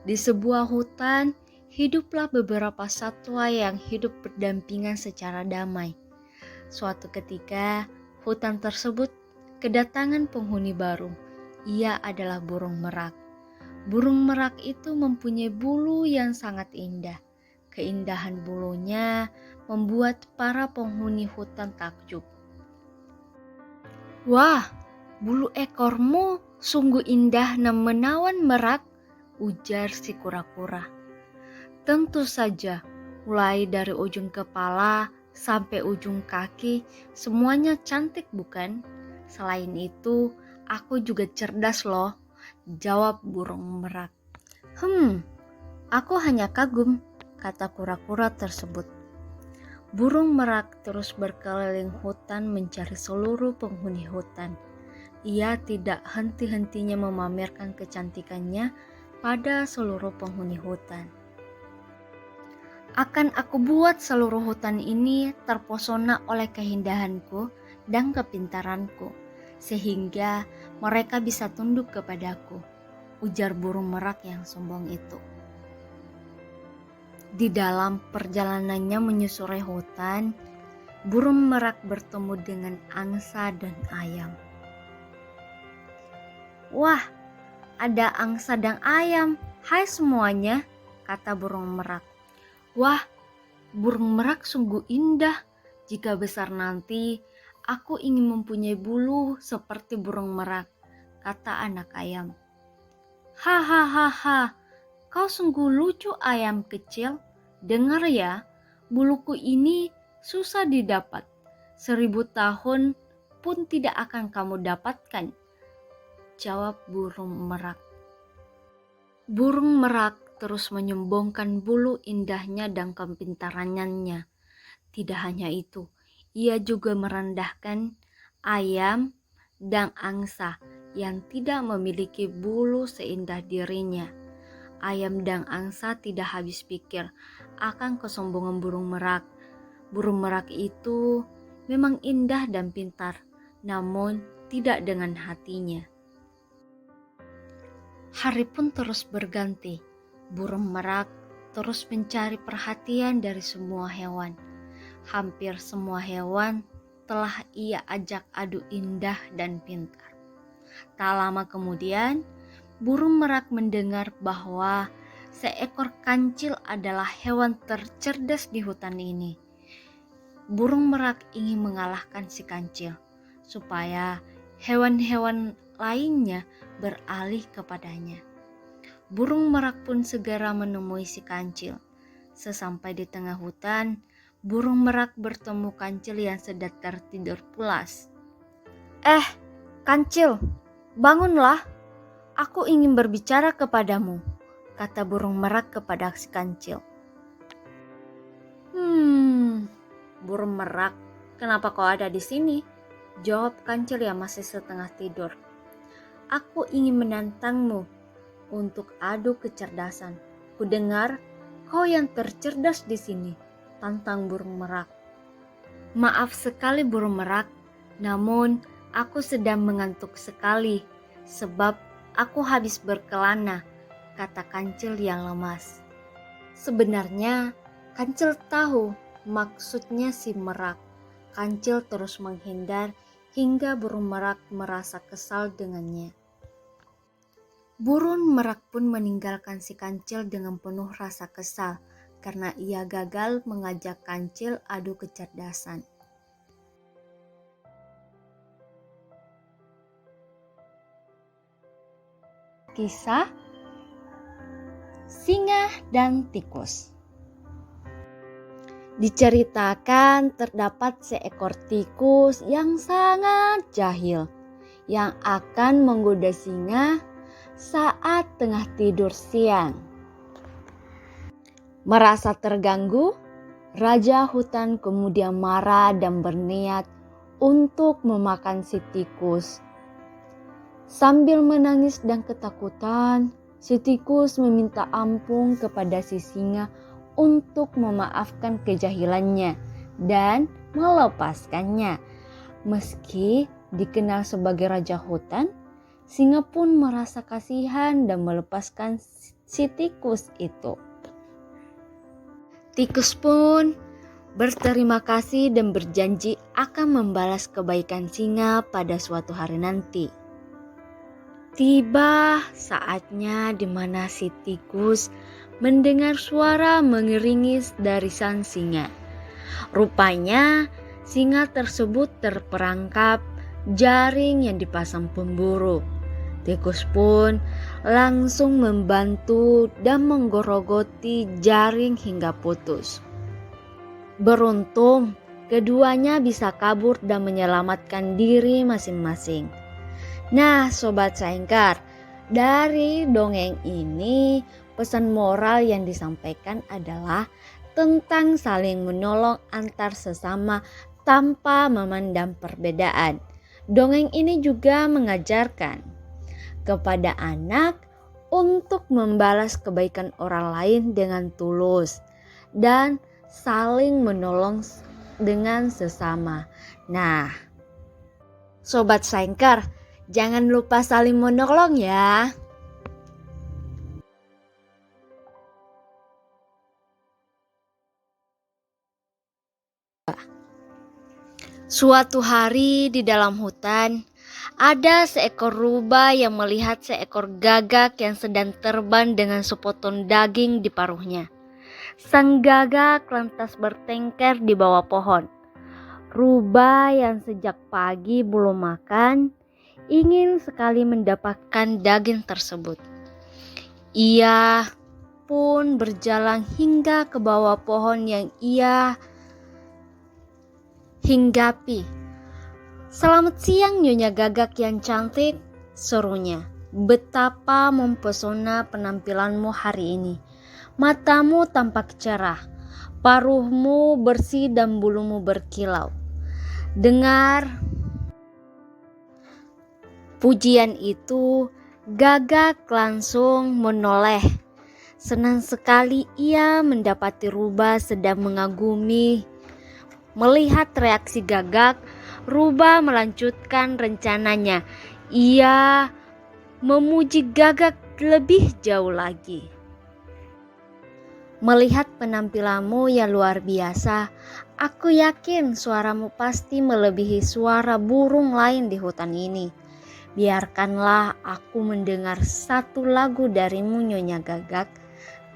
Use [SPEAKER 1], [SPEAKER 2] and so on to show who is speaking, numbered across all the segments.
[SPEAKER 1] Di sebuah hutan, hiduplah beberapa satwa yang hidup berdampingan secara damai. Suatu ketika, hutan tersebut kedatangan penghuni baru. Ia adalah burung merak. Burung merak itu mempunyai bulu yang sangat indah. Keindahan bulunya membuat para penghuni hutan takjub. "Wah, bulu ekormu sungguh indah dan menawan merak," ujar si kura-kura. "Tentu saja, mulai dari ujung kepala sampai ujung kaki, semuanya cantik bukan? Selain itu, aku juga cerdas loh," jawab burung merak. Aku hanya kagum," kata kura-kura tersebut. Burung merak terus berkeliling hutan mencari seluruh penghuni hutan. Ia tidak henti-hentinya memamerkan kecantikannya pada seluruh penghuni hutan. "Akan aku buat seluruh hutan ini terpesona oleh keindahanku dan kepintaranku, sehingga mereka bisa tunduk kepadaku," ujar burung merak yang sombong itu. Di dalam perjalanannya menyusuri hutan, burung merak bertemu dengan angsa dan ayam. "Wah, ada angsa dan ayam. Hai semuanya," kata burung merak. "Wah, burung merak sungguh indah. Jika besar nanti, aku ingin mempunyai bulu seperti burung merak," kata anak ayam. "Hahaha, kau sungguh lucu ayam kecil. Dengar ya, buluku ini susah didapat. 1000 tahun pun tidak akan kamu dapatkan," jawab burung merak. Burung merak terus menyombongkan bulu indahnya dan kepintarannya. Tidak hanya itu, ia juga merendahkan ayam dan angsa yang tidak memiliki bulu seindah dirinya. Ayam dan angsa tidak habis pikir akan kesombongan burung merak. Burung merak itu memang indah dan pintar, namun tidak dengan hatinya. Hari pun terus berganti. Burung merak terus mencari perhatian dari semua hewan. Hampir semua hewan telah ia ajak adu indah dan pintar. Tak lama kemudian, burung merak mendengar bahwa seekor kancil adalah hewan tercerdas di hutan ini. Burung merak ingin mengalahkan si kancil, supaya hewan-hewan lainnya beralih kepadanya. Burung merak pun segera menemui si kancil. Sesampai di tengah hutan, burung merak bertemu kancil yang sedang tertidur pulas. Kancil, bangunlah. Aku ingin berbicara kepadamu," kata burung merak kepada si kancil. Burung merak, kenapa kau ada di sini?" jawab kancil yang masih setengah tidur. "Aku ingin menantangmu untuk adu kecerdasan. Kudengar kau yang tercerdas di sini," tantang burung merak. "Maaf sekali burung merak, namun aku sedang mengantuk sekali sebab aku habis berkelana," kata kancil yang lemas. Sebenarnya kancil tahu maksudnya si merak. Kancil terus menghindar hingga burung merak merasa kesal dengannya. Burung merak pun meninggalkan si kancil dengan penuh rasa kesal karena ia gagal mengajak kancil adu kecerdasan. Kisah Singa dan Tikus. Diceritakan terdapat seekor tikus yang sangat jahil yang akan menggoda singa saat tengah tidur siang. Merasa terganggu, raja hutan kemudian marah dan berniat untuk memakan si tikus. Sambil menangis dan ketakutan, si tikus meminta ampun kepada si singa untuk memaafkan kejahilannya dan melepaskannya. Meski dikenal sebagai raja hutan, Singa pun merasa kasihan dan melepaskan si tikus itu. Tikus pun berterima kasih dan berjanji akan membalas kebaikan singa pada suatu hari nanti. Tiba saatnya di mana si tikus mendengar suara mengeringis dari sang singa. Rupanya singa tersebut terperangkap jaring yang dipasang pemburu. Tikus pun langsung membantu dan menggerogoti jaring hingga putus. Beruntung, keduanya bisa kabur dan menyelamatkan diri masing-masing. Nah, Sobat Saingkar, dari dongeng ini pesan moral yang disampaikan adalah tentang saling menolong antar sesama tanpa memandang perbedaan. Dongeng ini juga mengajarkan kepada anak untuk membalas kebaikan orang lain dengan tulus dan saling menolong dengan sesama. Nah, Sobat Saingkar, jangan lupa saling menolong ya. Suatu hari di dalam hutan, ada seekor rubah yang melihat seekor gagak yang sedang terbang dengan sepotong daging di paruhnya. Sang gagak lantas bertengkar di bawah pohon. Rubah yang sejak pagi belum makan, ingin sekali mendapatkan daging tersebut. Ia pun berjalan hingga ke bawah pohon yang ia hinggapi. "Selamat siang Nyonya Gagak yang cantik," serunya. "Betapa mempesona penampilanmu hari ini. Matamu tampak cerah, paruhmu bersih dan bulumu berkilau." Dengar pujian itu, Gagak langsung menoleh. Senang sekali ia mendapati rubah sedang mengagumi. Melihat reaksi Gagak, rubah melanjutkan rencananya. Ia memuji Gagak lebih jauh lagi. "Melihat penampilanmu yang luar biasa, aku yakin suaramu pasti melebihi suara burung lain di hutan ini. Biarkanlah aku mendengar satu lagu darimu Nyonya Gagak.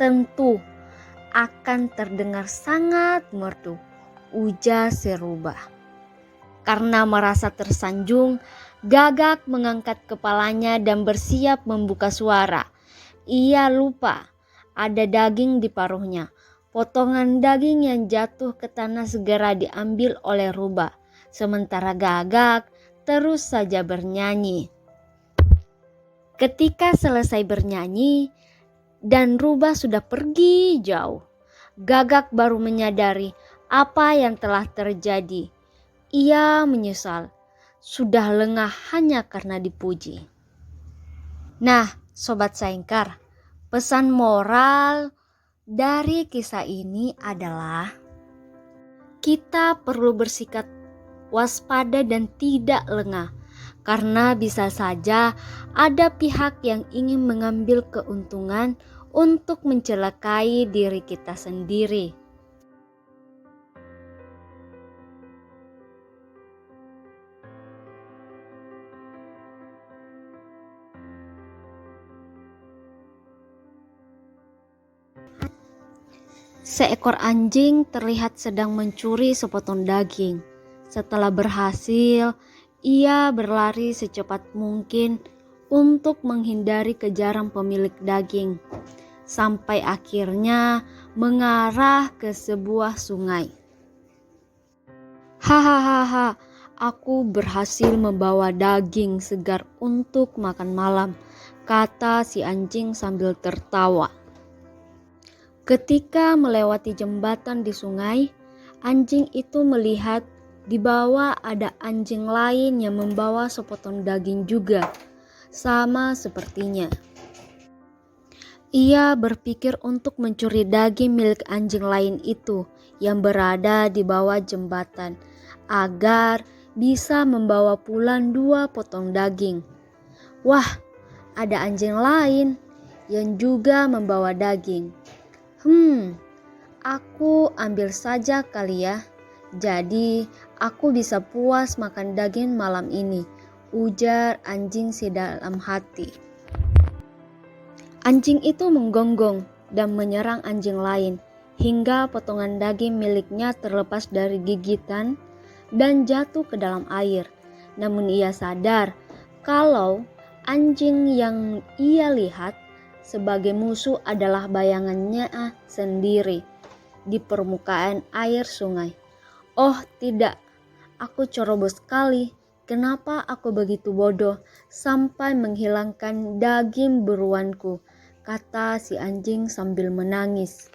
[SPEAKER 1] Tentu akan terdengar sangat merdu," ujar si rubah. Karena merasa tersanjung, Gagak mengangkat kepalanya dan bersiap membuka suara. Ia lupa ada daging di paruhnya. Potongan daging yang jatuh ke tanah segera diambil oleh rubah. Sementara Gagak terus saja bernyanyi. Ketika selesai bernyanyi dan rubah sudah pergi jauh, Gagak baru menyadari apa yang telah terjadi. Ia menyesal, sudah lengah hanya karena dipuji. Nah, Sobat Saingkar, pesan moral dari kisah ini adalah kita perlu bersikap waspada dan tidak lengah, karena bisa saja ada pihak yang ingin mengambil keuntungan untuk mencelakai diri kita sendiri. Seekor anjing terlihat sedang mencuri sepotong daging. Setelah berhasil, ia berlari secepat mungkin untuk menghindari kejaran pemilik daging, sampai akhirnya mengarah ke sebuah sungai. "Hahaha, aku berhasil membawa daging segar untuk makan malam," kata si anjing sambil tertawa. Ketika melewati jembatan di sungai, anjing itu melihat di bawah ada anjing lain yang membawa sepotong daging juga, sama sepertinya. Ia berpikir untuk mencuri daging milik anjing lain itu yang berada di bawah jembatan, agar bisa membawa pulang 2 potong daging. Wah, ada anjing lain yang juga membawa daging. Aku ambil saja kali ya. Jadi aku bisa puas makan daging malam ini, ujar anjing si dalam hati. Anjing itu menggonggong dan menyerang anjing lain hingga potongan daging miliknya terlepas dari gigitan dan jatuh ke dalam air. Namun ia sadar kalau anjing yang ia lihat sebagai musuh adalah bayangannya sendiri di permukaan air sungai. Oh tidak, aku ceroboh sekali. Kenapa aku begitu bodoh sampai menghilangkan daging buruanku, kata si anjing sambil menangis.